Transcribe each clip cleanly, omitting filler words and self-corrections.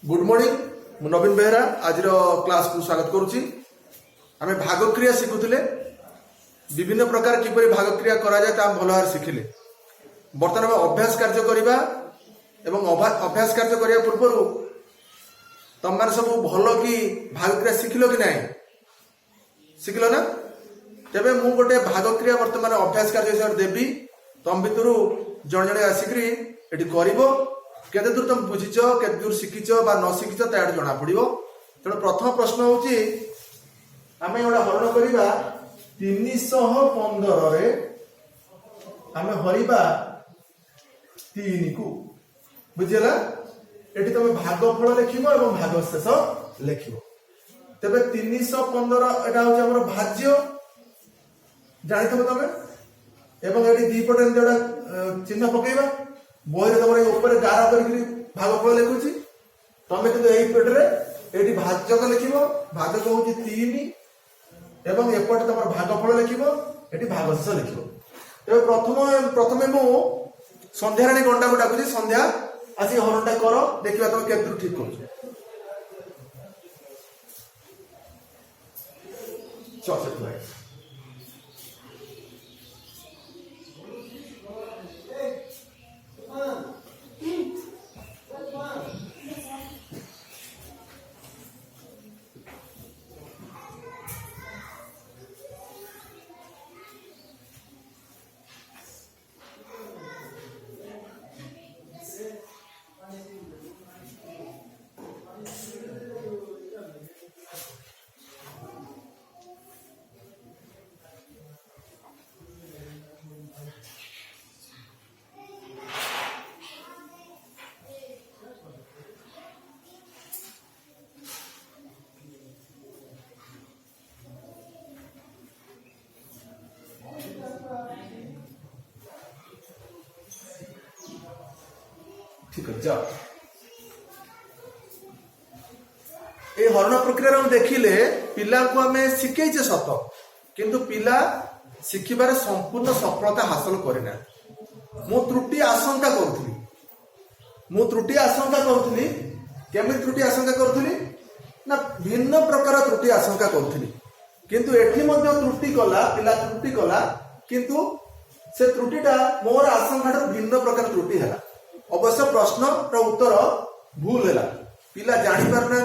Good morning मु नवीन बेहरा आज class को स्वागत करुच्ची आम भागक्रिया शिखुले विभिन्न प्रकार किपरि भागक्रिया करा जाए ता भल भाव शिखिले बर्तमान आम अभ्यास कार्य करवा एवं अभ्यास कार्य करने पूर्व तुम मैंने सब भल कि भागक्रिया शिखिल कि ना शिखिल ना तेरे मु गोटे भागक्रिया बर्तमान अभ्यास कार्य देवी तुम भितर जड़े जड़े आसिक कर केते दूर तुम बुझीच केते दूर शिखीच बा न शिखीच ता जना पड़ो। तेणु प्रथम प्रश्न हूँ आम गोटे हरण करवा 315 रे आम हरवा 3 को बुझीगला ये तुम भागफल लिख भागशेष लिख तेरे 315 एटा हूँ आम भाज्य जानी तुम एवं ये दीपटे जोड़ा चिन्ह पकेबा बही तुम ऊपर गार कर भागफल लिखुची तुम कितु पेटे ये भाजक लिख भाजक हूँ 3 एवं एपटे तुम भागफल लिख ये भागशेष लिख तेज प्रथम मु संध्याराणी गंडा को डाकुची संध्या आसिक हरणटा कर देखा तुम केतु ठीक कर ठीक है जाओ ये हरण प्रक्रिया हम देखिले पिला को आम शिखेचे सत किंतु पिला शिखिबार संपूर्ण सफलता हासिल करना मु त्रुटि आशंका करुली केमी त्रुटि आशंका करुली ना भिन्न प्रकार त्रुटि आशंका करुली किंतु एठी मध्य त्रुटि कला पिला त्रुटि कला किंतु से त्रुटिटा मोर आशंका भिन्न प्रकार त्रुटि है अवश्य प्रश्न उत्तर भूल है पिला जानी पारना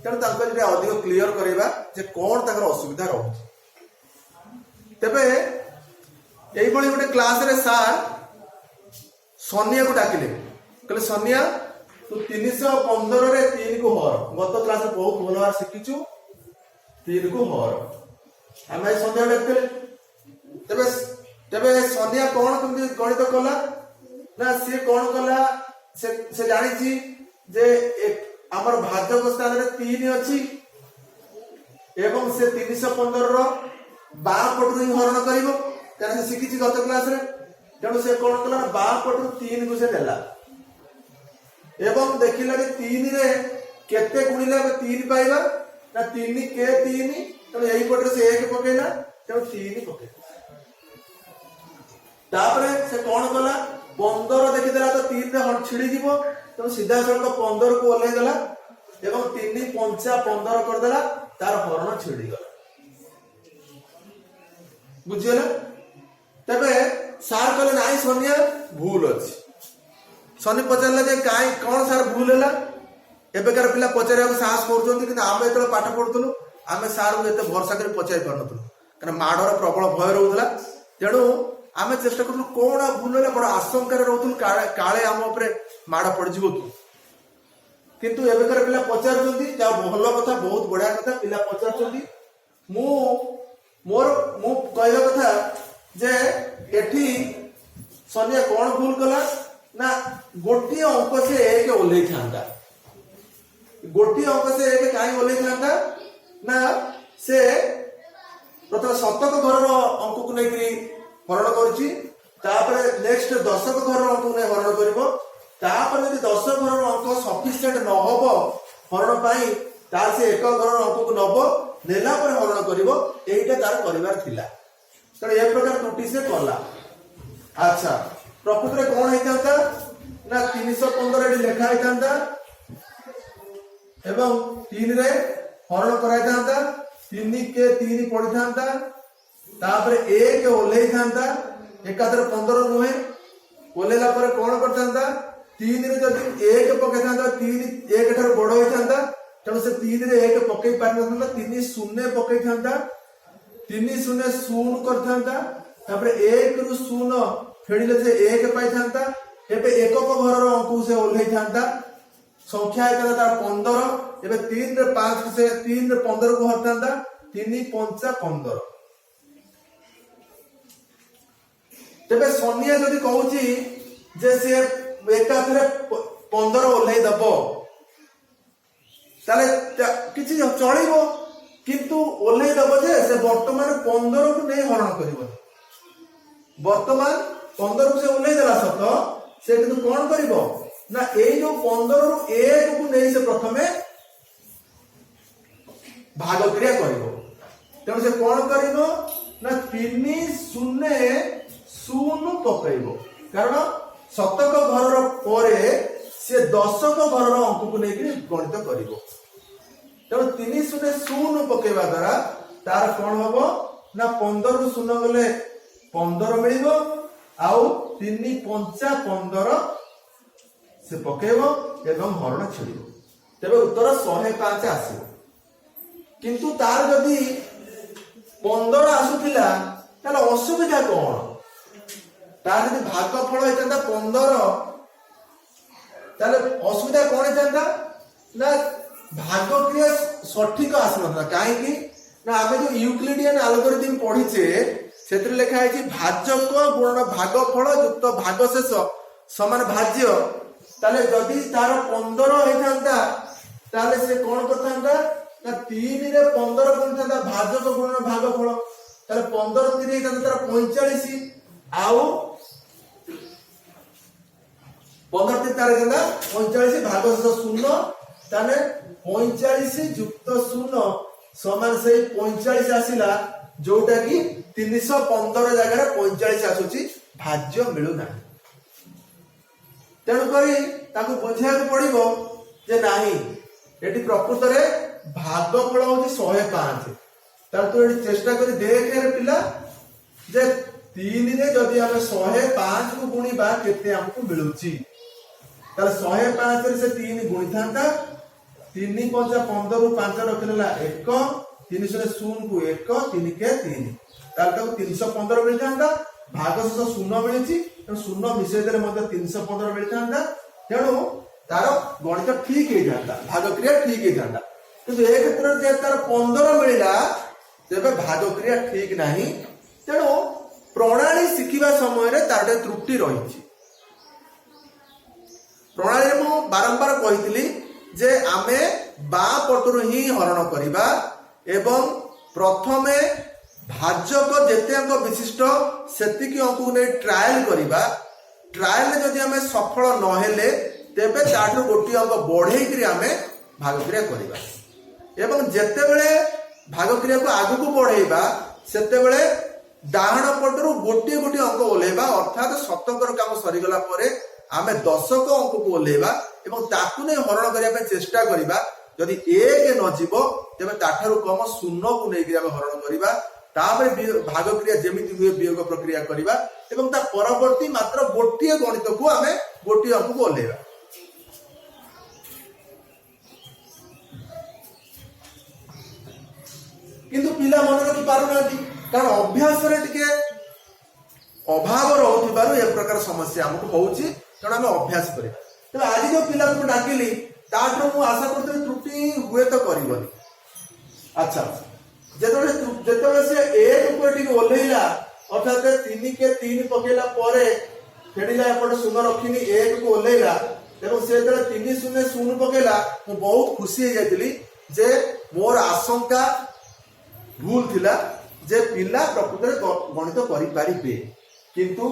तेणु अधिक क्लीयर करवा जे कौन तर असुविधा रोचे तेबे यही गोटे क्लास रे सार सोनिया को डाकिले कहले सोनिया तू 315 रे 3 को हर गत क्लास में बहुत भल भाव शिखीचु 3 को हर आम सोनिया डाकिले तेबे तेबे सोनिया कौन तुम गणित कला ना सी कौन कला से जानी जे आमर भाजक स्थान रे 3 अच्छी एवं से 315 बा पटू ही हरण कर शिखी गत क्लास रे तेणु से कौन कला बा पटू 3 को से देला एवं देखिला 3 रे केते गुणिले 3 पाइबा ना 3 के 3 तेणु यही पटे से 1 पकेला तेणु 3 पके तापरे से कौन कला 15 देखीदेला तो 3 रे छिड़ी जीवो तो सीधा सड़क 15 को ओल्हे देला एवं 3 5 15 कर देला तार हरण छिड़ी गला बुझियला तबे सार कहले नाही सोनिया भूल अछि सोनी पचारला जे काई कोन सार भूल हैला एबेकार पिला पचारिया साहस करजोंती कि आमे एतले पाठ पढुतलु आमे सार को एते भरोसा कर पचारि परनतलु कारण माडर प्रबल भय रहउतला तेणु आमे चेष्टा करू कौन भूल है बड़ा आशंकार रोथुल काले आम उपरे माड़ पड़ कि किंतु एबेकार पिला पचार जा भल कथा बहुत बढ़िया कथा पिला पचार मोर मु कहवा कथा जे एठी सोनिया कौन भूल कला ना गोटे अंक से 1 ओल्हे था गोटे अंक से 1 कहीं ओल्हे था ना से प्रथम शतक घर अंक को लेकर हरण कर नेक्स्ट दशक घर अंक को हरण कर यदि 10 घर अंक सफिशिएंट न हो हरण पाई तार से 1 घर अंक को नब नेला पर हरण करिवो एटा तार करिवार थिला तेणु ए प्रकार त्रुटि से कला अच्छा प्रकृत रे कौन होता ना 315 लिखा होता एवं 3 रे हरण कराई थांता 3 के 3 पड़ी थांता तापर 1 ओल्हे थांता एकाधर 15 नुहे ओल्हेला पर कोन करथांता 3 रे जदि 1 पके थांता 3 1 ठार बड़ होई थांता तब से 3 रे 1 पके पार नथांता 3 शून्य पके थांता 3 शून्य शून्य करथांता तापर 1 रु शून्य फेडिले से 1 पाई थांता एबे एकक घर रो अंक से ओल्हे थांता संख्या है तार 15 एबे 3 रे 5 से 3 रे 15 को हरतांता 3 5 15 तेबे सोनिया जदि कहूची जे से एकाथरे 15 ओल्हे दबो ताले किछि चलिबो किंतु ओल्हे दबो जे से वर्तमान 15 को नै हरण करिवो वर्तमान 15 को से ओल्हे देला सत से किंतु कोन करिवो ना ए जो 15 रु 1 को नै से प्रथमे भाग क्रिया करिवो तेणु से कोन करिवो ना 3 शून्य शून्य पकइबो कारण शतक घर रो परे से दशक घर रो अंक को नै गणित करिवो तेणु 3 शून्य शून्य पकेबा द्वारा तार कोन हबो ना 15 रु शून्य गले 15 मिलिबो आउ 3 5 15 से पकेबो एवं हरण छिड़िबो तेबे उत्तर 105 आसीबो किंतु तार जदि 15 आसुथिला ताले असुविधा कोन तार जदि भागफल होइतंदा 15 ताले असुविधा कोन होइतंदा ना भाग क्रिया सठिक आसनता काहे कि ना आमे जो यूक्लिडियन एल्गोरिथम पढिचे सेतिर लिखा है भाजक गुणन भागफल युक्त भागशेष समान भाज्य ताले जदि तार 15 होइथांता ताले से कोन करथांता ना 3 रे 15 गुणथांता भाजक गुणन भागफल ताले 15 3 होइथांता तार 45 आउ 15 3 तार गंदा 45 भागशेष 0 ताले 45 युक्त 0 समान से 45 आसिला जोटा कि 315 जगह 45 आसुची भाज्य मिलु ना तेणु करी ताकू बुझिया पड़िबो जे नाही एटी प्रकृत रे भागफल होची 105 तार तो एटी चेष्टा करी देख रे पिला जे 3 रे जदि हम 105 को गुणीबा केते हमको मिलुची तार 105 रे से 3 गुणी थांता 3 5 15 रु 5 रखलेला 1 3 0 को 1 3 के 3 तार तो 315 मिल थांता भागशेष 0 मिलिची शून्य मिशे देले मध्य 315 मिल थांता तेणु तार गणित ठीक हे जाता भाग क्रिया ठीक हे जाता किंतु ए क्षेत्र जे तार 15 मिलिला तेबे भाग क्रिया ठीक नाही तेणु प्रणाली शिखिबा समय रे तार त्रुटि रहिछि प्रणाली रे मु बारंबार कहितली जे आमे बा पटरु ही हरण करिबा एवं प्रथमे भाजक जेते अंक विशिष्ट सेतिकी अंक को नै ट्रायल करिबा ट्रायल जदि हमें सफल न हेले तेबे ताठु गोटी अंक बढ़ेई करी हमें भाग क्रिया करिबा एवं जेते बेले भाग क्रिया को आगु को बढ़ेइबा सेते बेले डाहण पटरु गोटी गोटी अंक ओलेबा अर्थात शतकर काम सरी गला परे आमे दशक अंक को ओलेबा एवं ताकु नै हरण करिया पे चेष्टा करिबा जदि 1 न जीवो तेबे ताठारु कम 0 को नै गिरा हरण करिबा तापर भाग क्रिया जेमिति हुए वियोग प्रक्रिया करिबा एवं ता परवर्ती मात्र गोटिए गणित को आमे गोटिए अंक को ओलेबा किंतु पिला मन रखि पारु नाथि कारण अभ्यास रे टिके अभाव रहउथिबारु एक प्रकार समस्या हमको होउची कारण हम अभ्यास करिबा तो आज जो पिला को डाकिली ताठो मु आशा करते त्रुटि हुए तो करिवनी अच्छा जेतबे से एक ऊपर टिके ओल्हेला अर्थात 3 के 3 पकेला परे फेडिला एपट शून्य रखिनी 1 को ओल्हेला एवं से जरा 3 शून्य शून्य पकेला मु बहुत खुशी हो जाइतली जे मोर आशंका भूल थिला जे पिला प्रकृत गणित करि पारिबे किंतु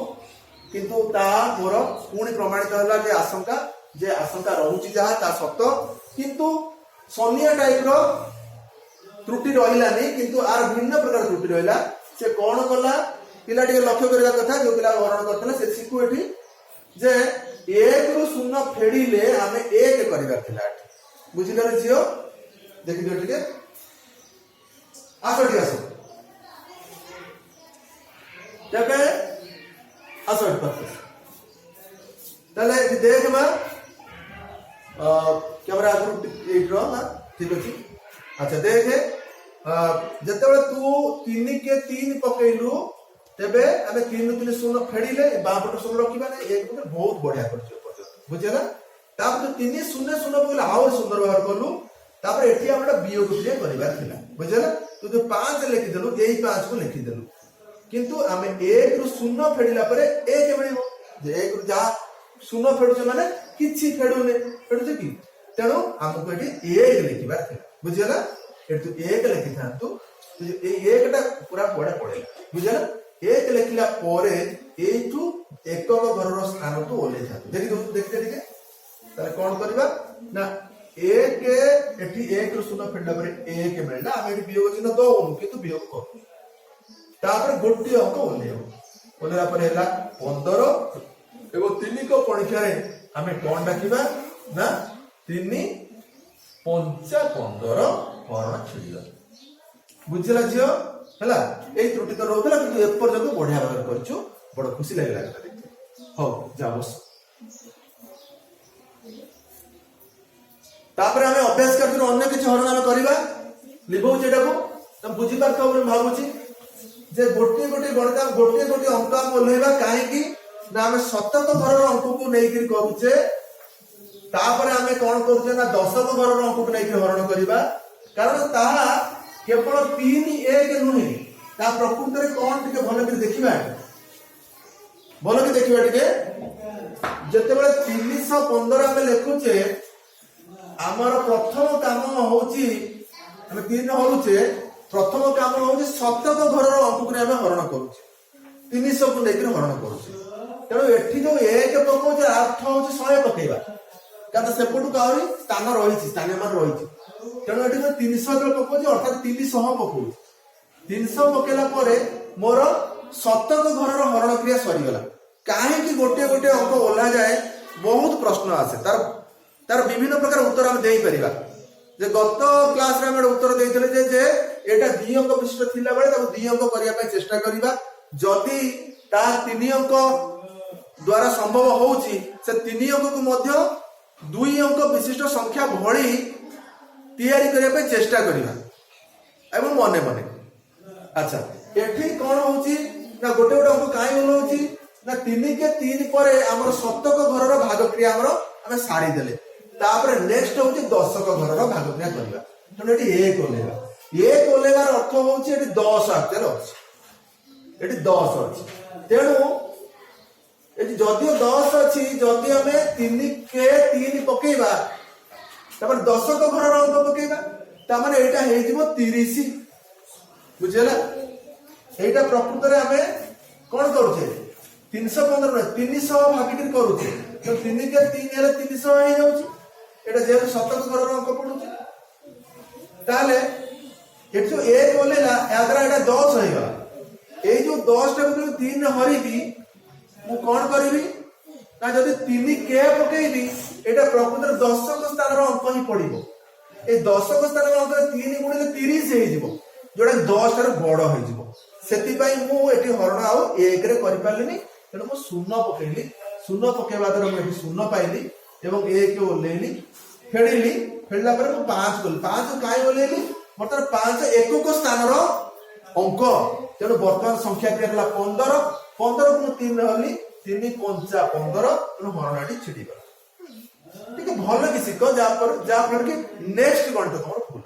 किंतु ता मोर पुणी प्रमाणित होला जे आशंका रहुची जहा ता सत्य किंतु सोनिया टाइप रो त्रुटि रहिलानी किंतु आर भिन्न प्रकार त्रुटि रहिला से कोन कला पिला टिके लक्ष्य करबा कथा जो पिला हरण करथला से सिकु एठी जे 1 रु 0 फेडिले हमें 1 करिबा थिला बुझिल रे झियो देखि दियो टिके आसो टिके आसो तबे आसो टिके ताले देख मा कैमरा आगु ड्र ना ठीक अछि अच्छा देख जतबे तू 3 के 3 पकेलु तेबे आमे 3 3 शून्य फेडिले बापट शून्य रखिबा नै एक पटे बहुत बढ़िया करछ बुझेला तापर 3 शून्य शून्य पकेला आउ सुंदर व्यवहार करलु तापर एठी हमरा वियोग क्रिया करबा थिला बुझेला तू जो 5 लिखि देलु एई 5 को लिखि देलु किंतु आमे 1 रु शून्य फेडिला परे 1 मिलिबो जे 1 रु जा शून्य फेडुछ माने किछि फेडुने फेडुछ कि तेणु हमको एठी 1 लिखिबा थिला बुझेला एठी 1 लिखि थांतु ए 1 टा पूरा पड़े पड़ेला बुझेला 1 लिखिला परे एठू एकक घरर स्थान तो ओले जातो देखते ठीक ताले कोन करबा ना 1 एठी 1 रु शून्य फेडला परे 1 मिलला हम एठी वियोग चिन्ह दउनु किंतु वियोग करू तापर गोटी अंक ओलेला परे हला 15 एवं 3 को परीक्षा रे हमें कोन डाकिबा ना 3 5 15 हरण छिडिला बुझिला जियो हला एई त्रुटि तो रहउतला किंतु ए पर्यंत बढ़िया भाग करछु बड़ खुशी लागला देखते हो जाबस तापर हमें अभ्यास करथि अन्य किछ हरण हम करबा लिबौ जेडा को तम बुझि पार तो भाबुची जे गोटे गोटे गणित गोटे गोटे अंक हम ओलेबा काहे की ना हमें शतक घरर अंक को नै कि करूचे तापर हमें कोन करूचे ना दशक घरर अंक को नै कि हरण करबा कारण ताहा केवल 3 1 नुहे ता प्रकृति रे कोन टिके भलो कि देखिबा भलो कि देखिबा टिके जतेबेले 315 हम लेखुचे हमर प्रथम काम होउची हम 3 होउचे प्रथम काम होउची शतक घरर अंक को हम हरण करूचे 300 को नै कि हरण करूचे तेणु एठी जो 1 पकोचे अर्थ होउची 100 पकेबा कारण सेपटु काउरी स्थान रहिछि स्थान मान रहिछि तेणु एठी 300 जो पकोचे अर्थात 300 पकोचे 300 पकेला परे मोर शतक घरर हरण क्रिया सरी गला काहे कि गोटे गोटे अंक ओला जाए बहुत प्रश्न आसे तार विभिन्न प्रकार उत्तर हम देई परिबा जे गत क्लास रे हम उत्तर देइतले जे एटा 2 अंक विशिष्ट थिला बेले ताको 2 अंक करिया पय चेष्टा करिबा जदी ता 3 अंक द्वारा संभव होउची से 3 अंक को मध्य 2 अंक विशिष्ट संख्या भଳି तैयारी करिया पय चेष्टा करिबा एवं मने मने अच्छा एठी कोन होउची ना गोटे गोटे अंक काई होउची ना 3 के 3 परे हमर शतक घरर भाग क्रिया हमर हमें सारी देले तापर नेक्स्ट होउची दशक घरर भाग क्रिया करिबा तने एठी 1 ओलेबार अर्थ होउची एठी 10 आते अछि एठी 10 अछि तेणु एठी जदियो 10 अछि जदि हमें 3 के 3 पकेइबा तापर दशक घरर अंक पकेइबा ता माने एटा हे जिवो 30 बुझेला एटा प्रकृति रे हमें कोन करूचे 315 300 भागिक करूचे तो 3 के 3 हेले 300 हे जाउची एटा जे शतक घरर अंक पडुचे ताले एट जो 1 बोलेला यादरा एटा 10 होइगा ए जो 10 टा को 3 हरिबी मु कोन करिवि ना जदि 3 के पकेइबी एटा प्रकृति रे दशक स्थान रो अंक ही पडिबो ए दशक स्थान रो अंक 3 गुणिले 30 हे जिवो जोडा 10 रे बड़ होई जिवो सेति पई मु एठी हरण आउ 1 रे करि पालिनी तेणु मु शून्य पकेइली शून्य पकेबा द्वारा मु एठी शून्य पाइली एवं 1 ओलेली फेडला पर मु 5 कोली 5 काई ओलेली मतलब 5 एकक स्थान रो अंक तेणु वर्तमान संख्या केला 15 15 को 3 हली 3 5 15 तेणु हरणाटी छिडी गला ठीक है भलो कि सिको जा पर कि नेक्स्ट गणित तमर भूल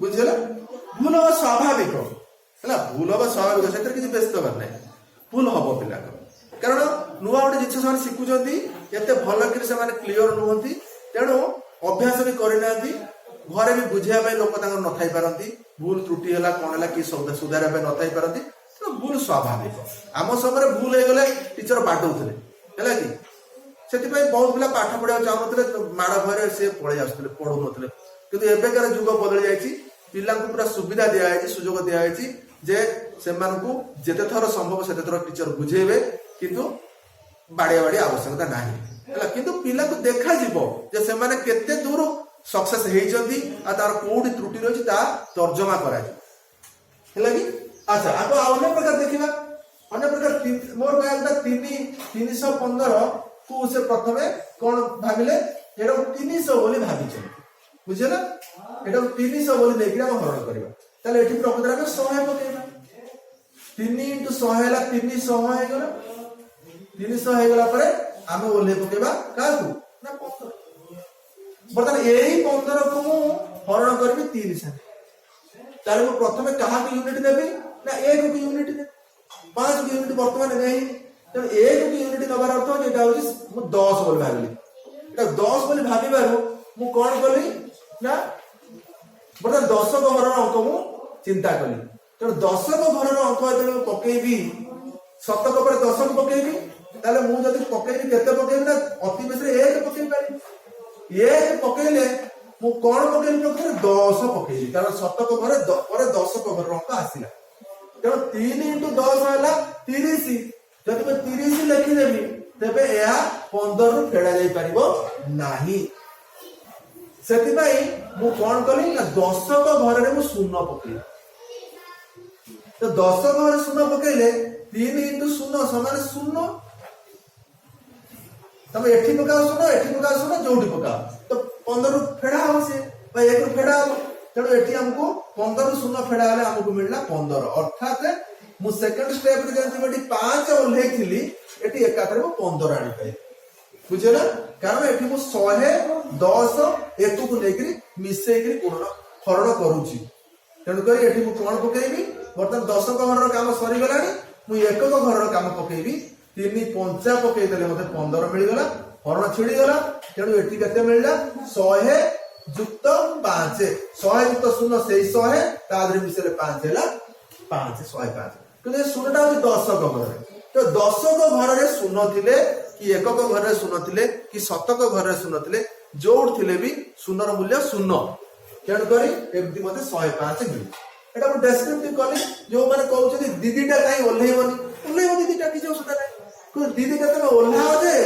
बुझला भूल हो स्वाभाविक हला भूल हो स्वाभाविक सेतर कि व्यस्त कर नै भूल हबो पिला कारण नुवा गोटे जिनिस से शिखु जंती एते भलो कि से माने क्लियर नहोंती तेणु अभ्यास भी करिनांती घरे भी बुझिया भाई लोक तांगर न थाई पारंती भूल त्रुटि हला कोन हला कि शब्द सुधार पे न थाई पारंती तो भूल स्वाभाविक आम समय भूल हे गले टीचर बाटौथले हला कि सेति पई बहुत पिला पाठ पढिया चाहनथले माड़ भरे से पळे आस्तले पढु नथले किंतु एबेकार जुग बदल जायछि पिला को पूरा सुविधा दिया है सुजोग दिया है जे से मानकू जेते थर संभव सेते थर टीचर बुझेबे किंतु बाड़िया बाड़ी आवश्यकता नाही हला किंतु पिला को देखा जिवो जे से माने केते दूर सक्सेस होइचंदी आ तार कोडी त्रुटि रहछि ता तर्जमा करा हैला कि अच्छा आको अन्य प्रकार देखिबा अन्य प्रकार मोर कहता 315 को से प्रथमे कोन भाबिले एडो 300 बोली भाबिछन बुझे ना एडो 300 बोली लेकिन हम हरण करबा ताले एठी प्रकृति में 100 पकेबा 3 * 100 हैला 300 हे गेला 300 हे गेला परे आमे ओले पकेबा काकू ना 15 बर्तमान एही 15 को मु हरण करबी 3 से ताले मु प्रथमे कहा को यूनिट देबी ना 1 को यूनिट दे 5 को यूनिट वर्तमान नहीं तो 1 को यूनिट नबार अर्थ जेटा होची मु 10 बोली भाबिली एटा 10 बोली भाबिबारो मु कोन कली ना बर्तमान 10 को हरण अंक मु चिंता कली तो 10 को हरण अंक जदि मु पकेबी शतक पर 10 को पकेबी ताले मु जदि पकेबी केते पकेबी ना अति बेसी 1 पकेबी पारी 1 पकेले मु कोन पकेबी प्रकार 10 पकेबी कारण शतक पर 10 को हरण अंक आसीला तो 3 * 10 होला 30 जदि मैं 30 लिखि देबी तेबे या 15 रु फेडा जाई परिबो नाही सेति भाई मु कोन कली ना 10 को घर रे मु शून्य पकेली तो 10 को घर शून्य पकेले 3 * 0 समान 0 तब एठी पकाओ शून्य जोडी पकाओ तो 15 रु फेडा हो से भाई 1 रु फेडा हो तेणु एठी हमको 15 रु 0 फेडा हले हमको मिलला 15 अर्थात मु सेकंड स्टेप रे जंती बडी 5 ओल्हे थिली एठी एकाथरे मु 15 आनी पाई बुझे ना कारण एठी मु 100 10 1 को लेकरी मिसेकरी पूर्ण हरण करूची तेणु करी एठी मु कोन पकेबी बर्तन 10 को घरर काम सरी गलानी मु 1 को घरर काम पकेबी 3 5 पकेई देले मते 15 मिल गला हरण छिड़ी गला तेणु एठी केते मिलला 100 जुक्त 5 100 जुक्त 0 से 100 है तादरे मिसले 5 हैला 5 105 तो ये 0 टा 10 को घर तो 10 को घर रे 0 थिले कि 1 को घर रे 0 थिले कि 7 को घर रे 0 थिले जोड़ थिले भी 0 र मूल्य 0 केन करी एमती मते 105 मिल एटा को डेस्क्रिप्टिव कली जो माने कहउछथि दीदीटा काई ओल्हेबनी दीदीटा कि जो सुना नाही को दीदीटा तमे ओल्हाओ जे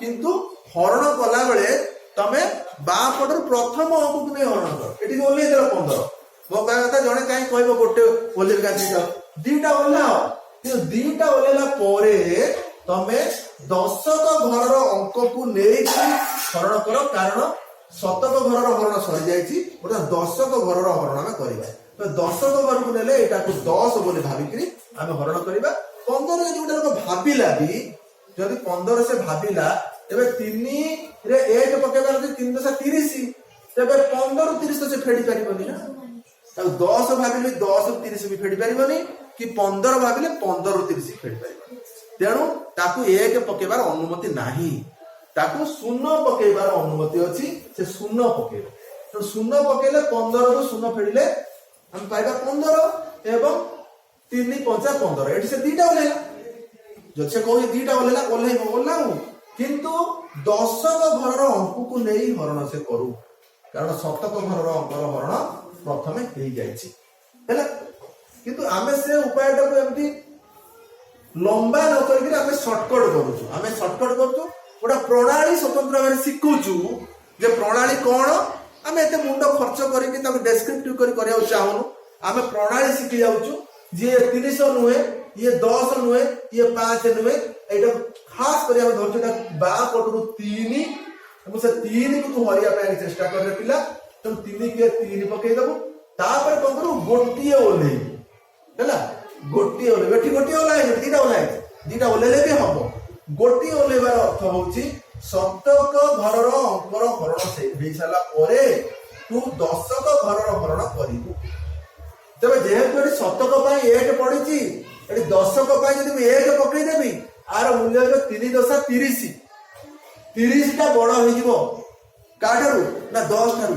किंतु हरण कला बेले तमे बा पडर प्रथम अंक को नै हरण कर एठी ओल्हे देला 15 मो कहया कथा जणे काई कहबो गोटे ओल्हे का दीटा ओल्हाओ कि दीटा ओल्हेला परे तमे 10 को घरर अंक को नेई हरण करो कारण 7 को घरर हरण सरी जाईची ओटा 10 को घरर हरण में करबा तो 10 को घर को नेले एटा को 10 बोली भाबिकरी हम हरण करबा 15 जे जोटा लोक भाबिला भी जदि 15 से भाबिला तबे 3 रे 1 पकेबार जे 3 10 30 तबे 15 30 से फेडी परिबनी ना तब 10 भाबिले 10 30 भी फेडी परिबनी कि 15 भाबिले 15 30 फेडी परिबनी तेणु ताकू 1 पकेबार अनुमति नाही ताकू 0 पकेबार अनुमति अछि से 0 पकेबो तो 0 पकेले 15 रो 0 फेडिले हम पाइबा 15 एवं 3 5 15 एठी से दीटा ओलेला जो से कोई दीटा ओलेला ओल्हाऊ किंतु 10 को घरर अंक को नहीं हरण से करू कारण 7 को घरर अंकर हरण प्रथमे हेई जाईची हैला किंतु आमे से उपायटा को एमती लंबा न करके आमे शॉर्टकट करूछु आमे शॉर्टकट करछु ओडा प्रणाली स्वतंत्र भाবে सिखुछु जे प्रणाली कोन आमे एते मुंड खर्च करके ताको डेस्क्रिप्टिव करी करिया चाहनु आमे प्रणाली सिखि जाउछु जे 300 नुहे ये 10 नुहे ये 5 नुहे एटा खास करी हम धरछटा बा पटरु 3 हम से 3 को तू हरिया पे चेष्टा कर रे पिला तुम 3 के 3 पके दबो तापर कोन करू गोटिए ओले हैला गोटिए ओले बेठी गोटिए ओला दीटा ओलेले भी हबो गोटिए ओलेबार अर्थ होउची शतक घरर अंकर हरण से हेई साला परे तू 10 को घरर हरण करिबु तबे जेहेतु शतक पई 1 पडिची एटी 10 को पई जदि मैं 1 पकई देबी आर मूल्य जो 3 10 30 30 टा बड़ होई जिवो काठारु ना 10 ठारु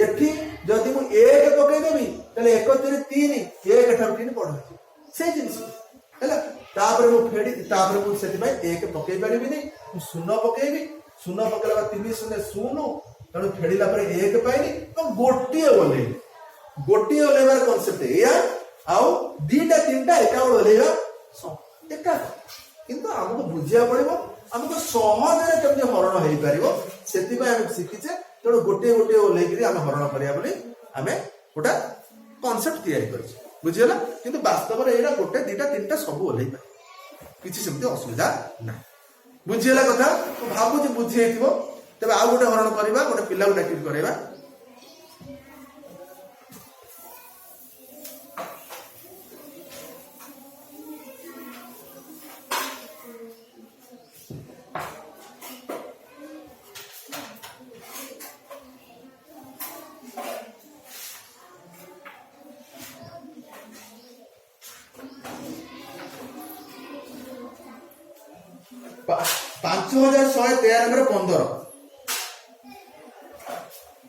एठी जदि मु 1 पकई देबी तले 1 3 3 1 ठारु 3 बड़ होई से जिंस हैला तापर मु फेडी तापर मु सेति भाई 1 पकई परिबिनी मु 0 पकेबी 0 पकेला 3 0 0 तणु फेडीला पर 1 पाइनी तो गोटिए ओलेबार कांसेप्ट या आउ दीटा तीनटा एका ओलेबा एका किंतु हमको बुझिया पड़िबो हमको सहजरे केमने हरण हेई परिबो सेति भाई हम सिखिचे तेणु गोटे गोटे ओह्लैकि आम हरण करा बोली आम गोटा कनसेप्ट तैयारी कर बुझीगला किंतु वास्तव में यहाँ गोटे दुटा तीन सब ओह्लै पारे किसी सेमती असुविधा ना बुझीगला कथा तो भावुँ बुझी तेज आउ गोटे हरण करवा गोटे पिला डाक करवा 5193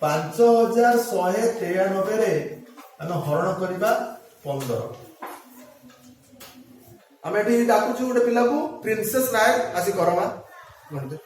5193 रे आम हरण करवा 15 आम ये डाकुचु गोटे पिला को प्रिंसेस नायक आसी करमा गणते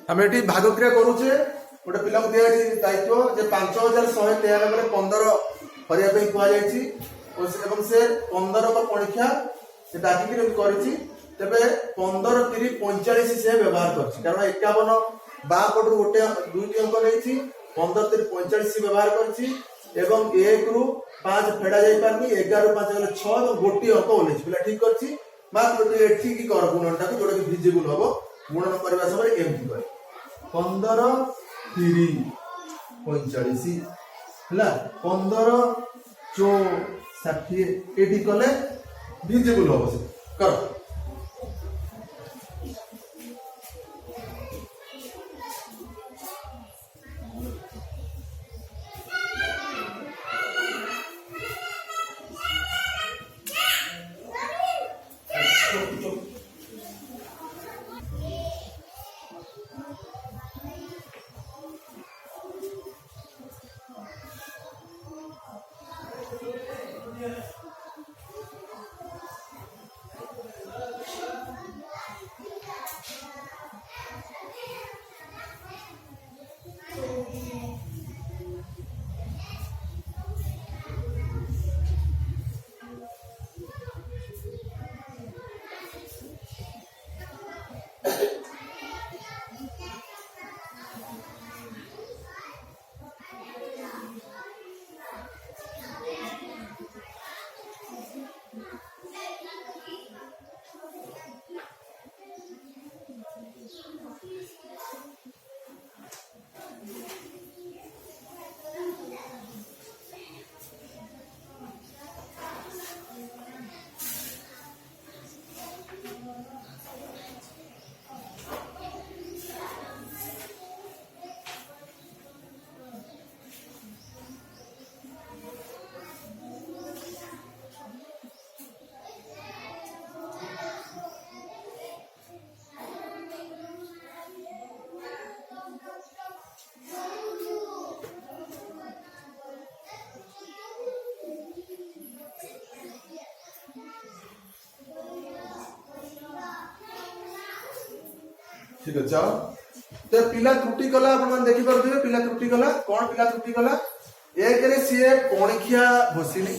आम ये भाग क्रिया करुचे गोटे पिला को दिया दायित्व जे 5193 15 करने कहुई से 15 परीक्षा से डाकिक तेरे 15 30 45 से व्यवहार कर कारण 51 बापट गोटे दुईट अंक नहीं 15 30 45 व्यवहार कर एक रु 5 फेड़ा जा पारनी 11 5 गले 6 गोटे अंक ओल्ल पिला ठीक कर मात्र एठी कर गुणनटा जोटा कि भिजिबल हम गुणन करने समय एमती कर 15 30 45 है 15 4 60 ये कले भिजिबल हम से कर ठीक है चल तो पिला त्रुटि कला अपन देखि परथिबे पिला त्रुटि कला कोन पिला त्रुटि कला एक रे सीए पणिखिया घोषिनी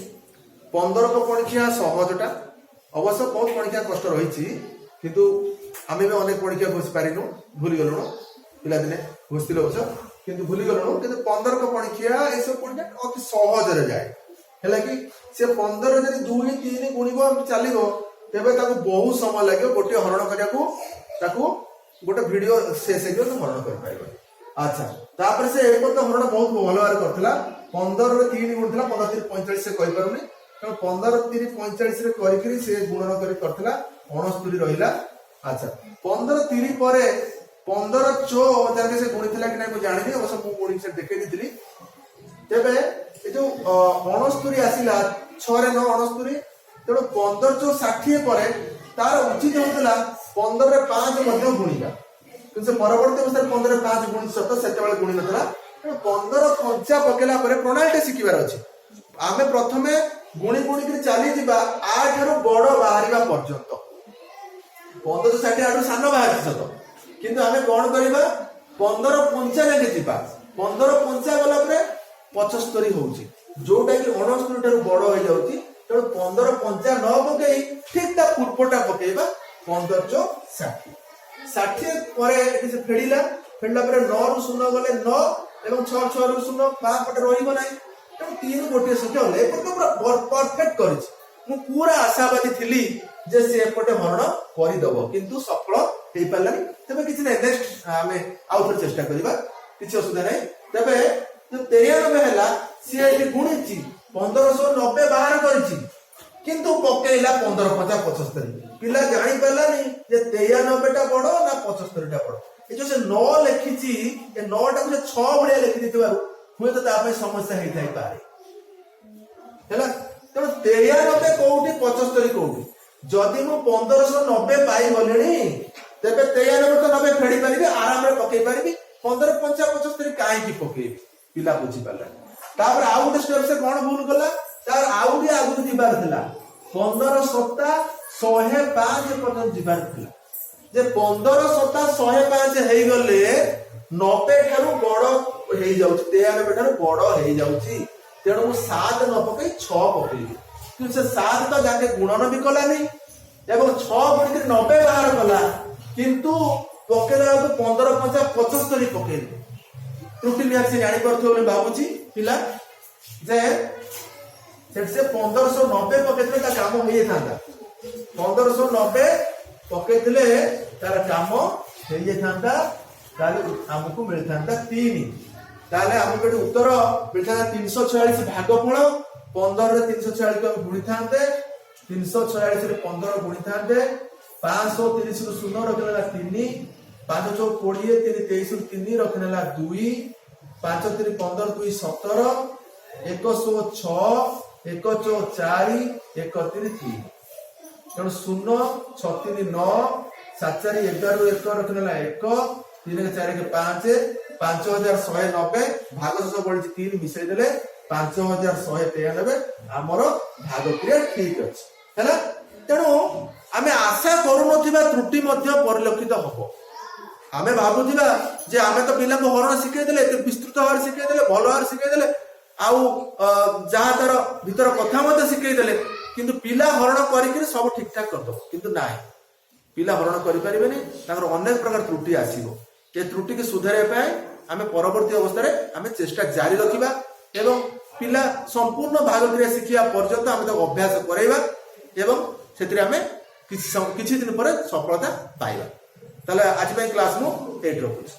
15 को पणिखिया सहजटा अवश्य बहुत पणिखिया कष्ट रहिछि किंतु आमे भी अनेक पणिखिया घोषि पारिनु भूली गलुनो पिला दिने घोषिलो अवश्य किंतु भूली गलुनो किंतु 15 को पणिखिया ए सब पणिखिया अति सहज रे जाय हैला कि से 15 जदि 2 3 गुणिबो चलिबो तेबे ताको बहुत समय लागो गोटे हरण करिया को ताको गोटे वीडियो शेष हो तो हरण कर पाइबो अच्छा तापर से एक तो हरण बहुत भल भाव करथिला 15 रे 3 गुणथिला 15 3 45 से कहि पारुनी तो 15 3 45 रे करिकरी से गुणन करि करथिला 69 रहिला अच्छा 15 3 परे 15 चो जाके से गुणिथिला कि नै मु जानिनी अवश्य मु गुणी से देखै दिथिली तेबे ए जो 69 आसिला 6 रे 9 69 तेणु 15 चो 60 परे तार उचित होतला 15 रे 5 मध्य गुणिका किंतु परवर्ती अवस्था 15 रे 5 गुणि सत सेते बेले गुणि नतला 15 पंचा पकेला परे प्रणालीटे शिखिबार अछि आमे प्रथमे गुणि गुणि के चली जिबा आ ठारो बड़ बाहरिबा पर्यंत 15 तो 60 आडू सानो बाहरि सत किंतु आमे कोन करिबा 15 पंचा लेके जिबा 15 पंचा गला परे 75 होउची जोटा कि 69 ठारो बड़ होई जाउची तो 15 पंचा न पकई ठीक ता पूर्वटा पकेबा 15 चो 60 60 परे से फेडिला परे 9 रु 0 गले 9 एवं 6 6 रु 0 5 पटे रहिबो नै तो 3 गोटे संख्या ले तो पूरा परफेक्ट करिछि मु पूरा आशावादी थिली जे से एपटे हरण करि दबो किंतु सफल हेई पालानी तबे किछि नै नेक्स्ट हमें आउटर चेष्टा करिबा किछि असुविधा नै तबे जो 93 हैला से एटी गुणिछि 1590 बाहर करिछि किंतु पकेइला 15 50 75 पिला जानि पालानी जे 93 टा बडो ना 75 टा बडो ए जो से 9 लिखिछि ए 9 टा को 6 बढिया लिखि दिथिबारु हुए तो तापे समस्या हेइ थाई पारे हैला तो 93 कोउठी 75 कोउठी जदि मु 1590 पाई गलेनी तेबे 93 तो 90 फेडी पारिबी आराम रे पकेइ पारिबी 15 50 75 काहे की पकेइ पिला बुझी पाला तापर आउ गोटे स्टेप से कोन भूल गला तार आउ भी आगु दिबार थिला 15 सप्ताह 105 पर्यंत दिबार थिला जे 15 सप्ताह 105 हेइ गले 90 ठारू बड़ हेइ जाउची 93 ठारू बड़ हेइ जाउची तेणु 7 न पकई 6 पकई कि से 7 तो जाके गुणन भी कलानी एवं 6 गुणित 90 बाहर कला किंतु पकेला तो 15 50 75 पकेइ त्रुटि नियासी जानि परथो बोली भाबुची पिला जे से 1590 पकेइले ता काम होई थांदा 1590 पकेइले तार काम होई थांदा ताले हमकु मिल थांदा 3 ताले हमकु उत्तर मिलता 346 भागफल 15 रे 346 को गुणी थांते 346 रे 15 गुणी थांते 530 रु 0 रखनेला 3 5 चौ 20 3 23 रु 3 रखनेला 2 5 3 15 2 17 106 1 चौ 4 1 3 3 तेणु 0 6 3 9 7 4 11 रु 1 रखनेला 1 3 4 5 5190 भाग 6 पड़ी 3 मिसई देले 5193 ଆମର ଭାଗ କ୍ରିୟା ଠିକ ଅଛି ହେଲା। ତେଣୁ ଆମେ ଆଶା କରୁନଥିବା ତ୍ରୁଟି ମଧ୍ୟ ପରିଲକ୍ଷିତ ହବ। ଆମେ ଭାବୁଥିବା ଯେ ଆମେ ତ ପିଲାଙ୍କୁ ହରଣ ଶିଖେଇଦେଲେ, ଏତେ ବିସ୍ତୃତ ଭାବରେ ଶିଖେଇଦେଲେ, ଭଲ ଭାବରେ ଶିଖେଇଦେଲେ, ଆଉ ଯାହା ତାର ଭିତର କଥା ମଧ୍ୟ ଶିଖେଇଦେଲେ, କିନ୍ତୁ ପିଲା ହରଣ କରିକି ସବୁ ଠିକ ଠାକ କରିଦବ, କିନ୍ତୁ ନାହିଁ, ପିଲା ହରଣ କରିପାରିବେନି, ତାଙ୍କର ଅନେକ ପ୍ରକାର ତ୍ରୁଟି ଆସିବ। ଏ ତ୍ରୁଟିକୁ ସୁଧାରିବା ପାଇଁ ଆମେ ପରବର୍ତ୍ତୀ ଅବସ୍ଥାରେ ଆମେ ଚେଷ୍ଟା ଜାରି ରଖିବା ଏବଂ ପିଲା ସମ୍ପୂର୍ଣ୍ଣ ଭାଗ କ୍ରିୟା ଶିଖିବା ପର୍ଯ୍ୟନ୍ତ ଆମେ ତାକୁ ଅଭ୍ୟାସ କରାଇବା ଏବଂ ସେଥିରେ ଆମେ କିଛି ଦିନ ପରେ ସଫଳତା ପାଇବା। ତାହେଲେ ଆଜି ପାଇଁ କ୍ଲାସ ମୁଁ ଏଇଠି ରଖୁଛି।